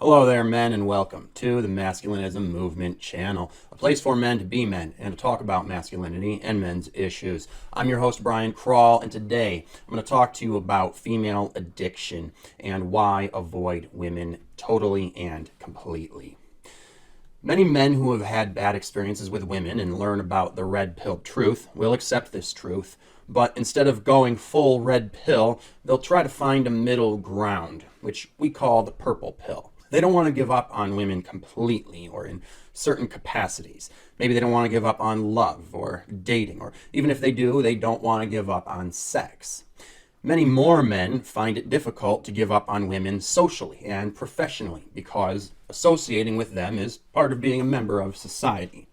Hello there, men, and welcome to the Masculinism Movement channel, a place for men to be men and to talk about masculinity and men's issues. I'm your host, Brian Crawl, and today I'm going to talk to you about female addiction and why avoid women totally and completely. Many men who have had bad experiences with women and learn about the red pill truth will accept this truth, but instead of going full red pill, they'll try to find a middle ground, which we call the purple pill. They don't want to give up on women completely or in certain capacities. Maybe they don't want to give up on love or dating, or even if they do, they don't want to give up on sex. Many more men find it difficult to give up on women socially and professionally because associating with them is part of being a member of society.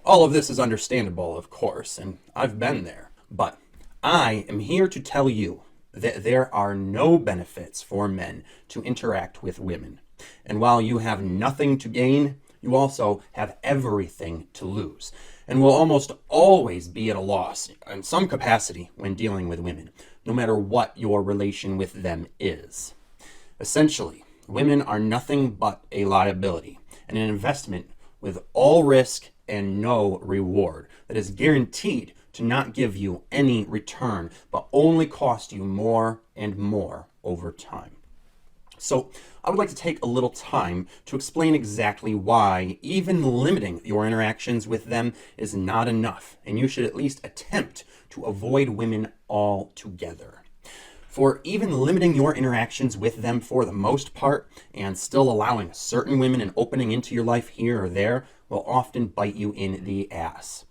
All of this is understandable, of course, and I've been there. But I am here to tell you that there are no benefits for men to interact with women. And while you have nothing to gain, you also have everything to lose, and will almost always be at a loss in some capacity when dealing with women, no matter what your relation with them is. Essentially, women are nothing but a liability and an investment with all risk and no reward that is guaranteed to not give you any return, but only cost you more and more over time. So I would like to take a little time to explain exactly why even limiting your interactions with them is not enough, and you should at least attempt to avoid women altogether. For even limiting your interactions with them for the most part and still allowing certain women an opening into your life here or there will often bite you in the ass.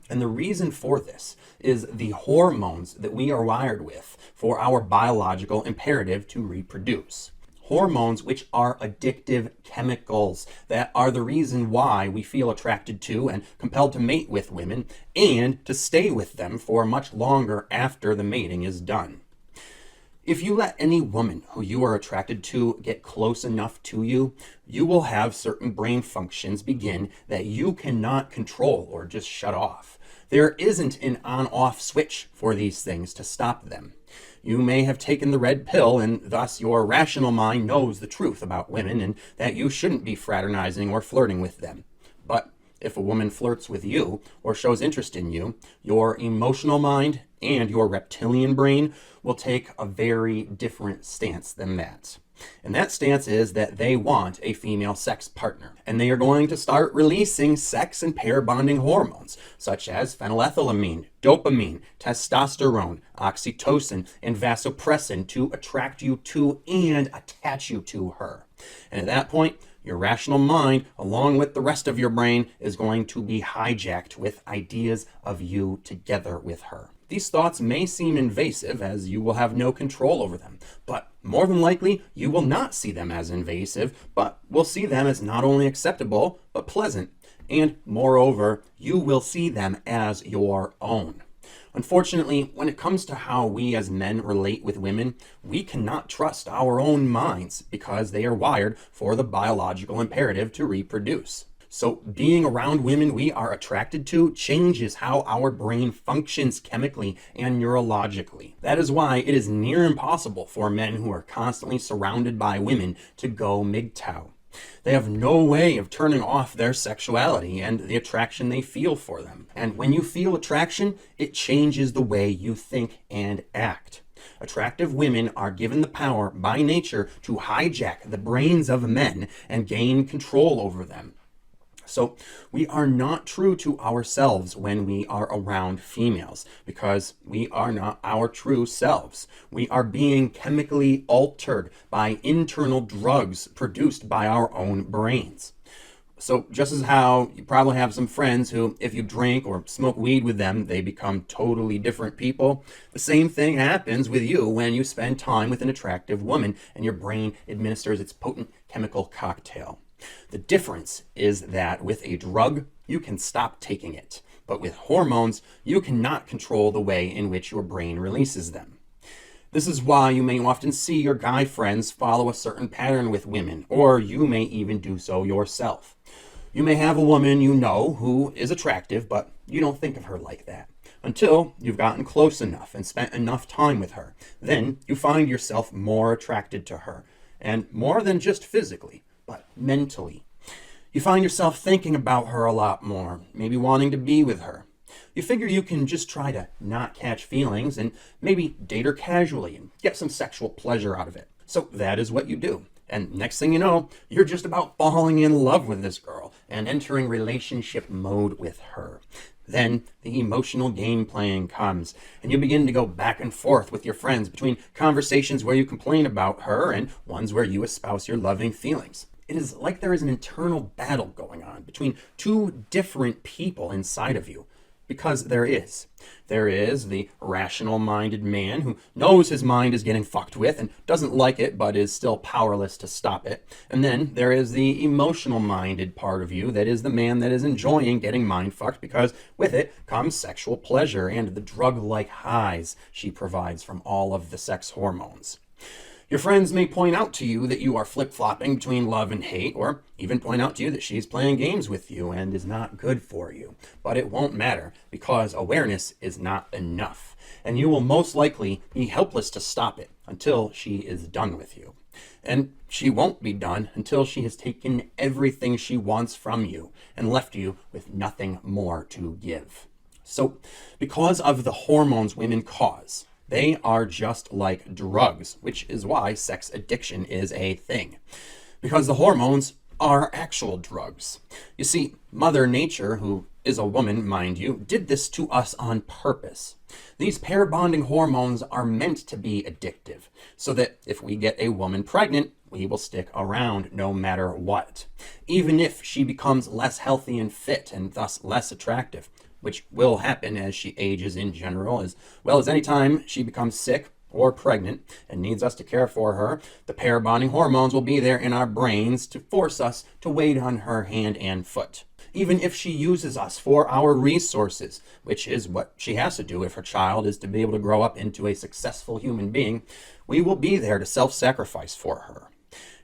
And the reason for this is the hormones that we are wired with for our biological imperative to reproduce. Hormones which are addictive chemicals that are the reason why we feel attracted to and compelled to mate with women and to stay with them for much longer after the mating is done. If you let any woman who you are attracted to get close enough to you, you will have certain brain functions begin that you cannot control or just shut off. There isn't an on-off switch for these things to stop them. You may have taken the red pill and thus your rational mind knows the truth about women and that you shouldn't be fraternizing or flirting with them. But if a woman flirts with you or shows interest in you, your emotional mind and your reptilian brain will take a very different stance than that. And that stance is that they want a female sex partner. And they are going to start releasing sex and pair bonding hormones, such as phenylethylamine, dopamine, testosterone, oxytocin, and vasopressin to attract you to and attach you to her. And at that point, your rational mind, along with the rest of your brain, is going to be hijacked with ideas of you together with her. These thoughts may seem invasive as you will have no control over them, but more than likely you will not see them as invasive, but will see them as not only acceptable, but pleasant. And moreover, you will see them as your own. Unfortunately, when it comes to how we as men relate with women, we cannot trust our own minds because they are wired for the biological imperative to reproduce. So being around women we are attracted to changes how our brain functions chemically and neurologically. That is why it is near impossible for men who are constantly surrounded by women to go MGTOW. They have no way of turning off their sexuality and the attraction they feel for them. And when you feel attraction, it changes the way you think and act. Attractive women are given the power by nature to hijack the brains of men and gain control over them. So we are not true to ourselves when we are around females because we are not our true selves. We are being chemically altered by internal drugs produced by our own brains. So just as how you probably have some friends who, if you drink or smoke weed with them, they become totally different people, the same thing happens with you when you spend time with an attractive woman and your brain administers its potent chemical cocktail. The difference is that with a drug, you can stop taking it, but with hormones, you cannot control the way in which your brain releases them. This is why you may often see your guy friends follow a certain pattern with women, or you may even do so yourself. You may have a woman you know who is attractive, but you don't think of her like that until you've gotten close enough and spent enough time with her. Then you find yourself more attracted to her, and more than just physically. but mentally. You find yourself thinking about her a lot more, maybe wanting to be with her. You figure you can just try to not catch feelings and maybe date her casually and get some sexual pleasure out of it. So that is what you do. And next thing you know, you're just about falling in love with this girl and entering relationship mode with her. Then the emotional game playing comes, and you begin to go back and forth with your friends between conversations where you complain about her and ones where you espouse your loving feelings. It is like there is an internal battle going on between two different people inside of you. Because there is. There is the rational-minded man who knows his mind is getting fucked with and doesn't like it but is still powerless to stop it. And then there is the emotional-minded part of you that is the man that is enjoying getting mind-fucked because with it comes sexual pleasure and the drug-like highs she provides from all of the sex hormones. Your friends may point out to you that you are flip-flopping between love and hate, or even point out to you that she's playing games with you and is not good for you. But it won't matter, because awareness is not enough, and you will most likely be helpless to stop it until she is done with you. And she won't be done until she has taken everything she wants from you and left you with nothing more to give. So, because of the hormones women cause, they are just like drugs, which is why sex addiction is a thing. Because the hormones are actual drugs. You see, Mother Nature, who is a woman, mind you, did this to us on purpose. These pair bonding hormones are meant to be addictive, so that if we get a woman pregnant, we will stick around no matter what. Even if she becomes less healthy and fit and thus less attractive, which will happen as she ages in general, as well as any time she becomes sick or pregnant and needs us to care for her, the pair bonding hormones will be there in our brains to force us to wait on her hand and foot. Even if she uses us for our resources, which is what she has to do if her child is to be able to grow up into a successful human being, we will be there to self-sacrifice for her.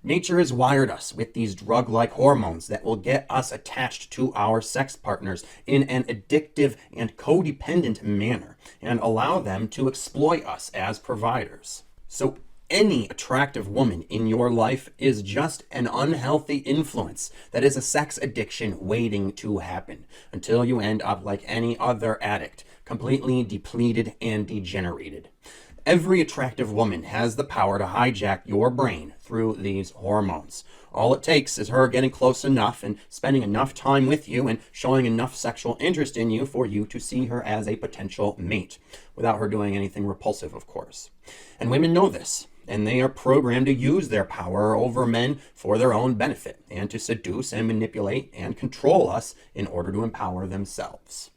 Nature has wired us with these drug-like hormones that will get us attached to our sex partners in an addictive and codependent manner and allow them to exploit us as providers. So any attractive woman in your life is just an unhealthy influence that is a sex addiction waiting to happen until you end up like any other addict, completely depleted and degenerated. Every attractive woman has the power to hijack your brain through these hormones. All it takes is her getting close enough and spending enough time with you and showing enough sexual interest in you for you to see her as a potential mate, without her doing anything repulsive, of course. And women know this, and they are programmed to use their power over men for their own benefit and to seduce and manipulate and control us in order to empower themselves.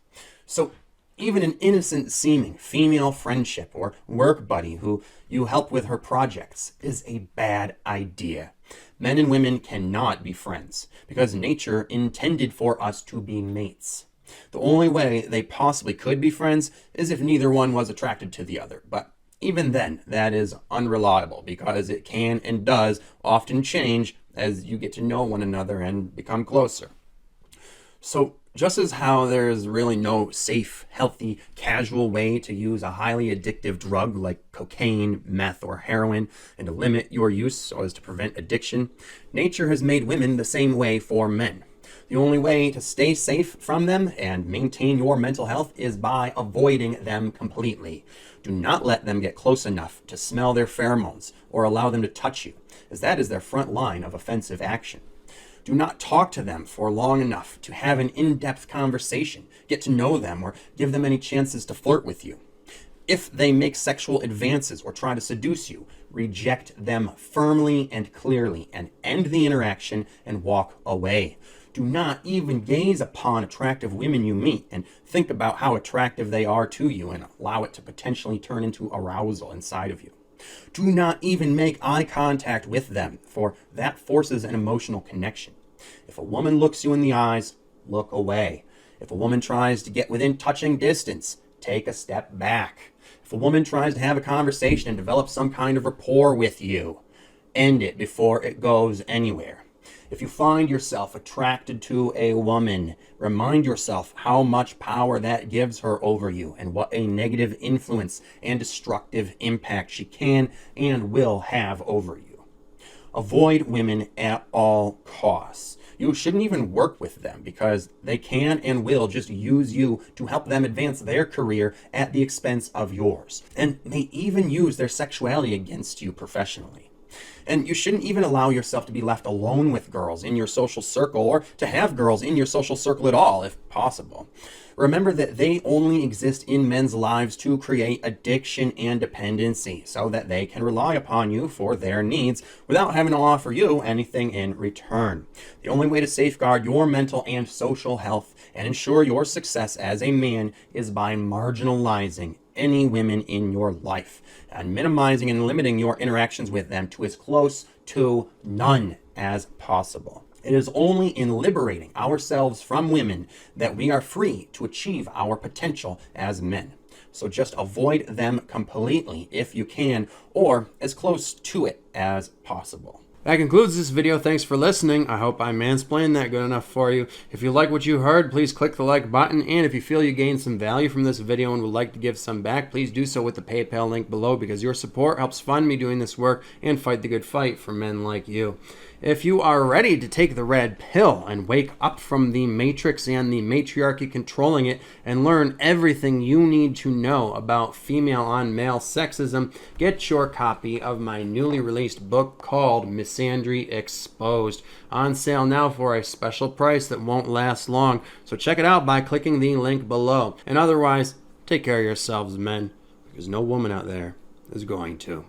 So, even an innocent-seeming female friendship or work buddy who you help with her projects is a bad idea. Men and women cannot be friends because nature intended for us to be mates. The only way they possibly could be friends is if neither one was attracted to the other. But even then, that is unreliable because it can and does often change as you get to know one another and become closer. So, just as how there is really no safe, healthy, casual way to use a highly addictive drug like cocaine, meth, or heroin and to limit your use so as to prevent addiction, nature has made women the same way for men. The only way to stay safe from them and maintain your mental health is by avoiding them completely. Do not let them get close enough to smell their pheromones or allow them to touch you, as that is their front line of offensive action. Do not talk to them for long enough to have an in-depth conversation, get to know them, or give them any chances to flirt with you. If they make sexual advances or try to seduce you, reject them firmly and clearly and end the interaction and walk away. Do not even gaze upon attractive women you meet and think about how attractive they are to you and allow it to potentially turn into arousal inside of you. Do not even make eye contact with them, for that forces an emotional connection. If a woman looks you in the eyes, look away. If a woman tries to get within touching distance, take a step back. If a woman tries to have a conversation and develop some kind of rapport with you, end it before it goes anywhere. If you find yourself attracted to a woman, remind yourself how much power that gives her over you and what a negative influence and destructive impact she can and will have over you. Avoid women at all costs. You shouldn't even work with them because they can and will just use you to help them advance their career at the expense of yours. And they even use their sexuality against you professionally. And you shouldn't even allow yourself to be left alone with girls in your social circle, or to have girls in your social circle at all, if possible. Remember that they only exist in men's lives to create addiction and dependency so that they can rely upon you for their needs without having to offer you anything in return. The only way to safeguard your mental and social health and ensure your success as a man is by marginalizing any women in your life and minimizing and limiting your interactions with them to as close to none as possible. It is only in liberating ourselves from women that we are free to achieve our potential as men. So just avoid them completely if you can, or as close to it as possible. That concludes this video. Thanks for listening. I hope I mansplained that good enough for you. If you like what you heard, please click the like button. And if you feel you gained some value from this video and would like to give some back, please do so with the PayPal link below, because your support helps fund me doing this work and fight the good fight for men like you. If you are ready to take the red pill and wake up from the matrix and the matriarchy controlling it and learn everything you need to know about female on male sexism, get your copy of my newly released book called Misandry Exposed. On sale now for a special price that won't last long. So check it out by clicking the link below. And otherwise, take care of yourselves, men, because no woman out there is going to.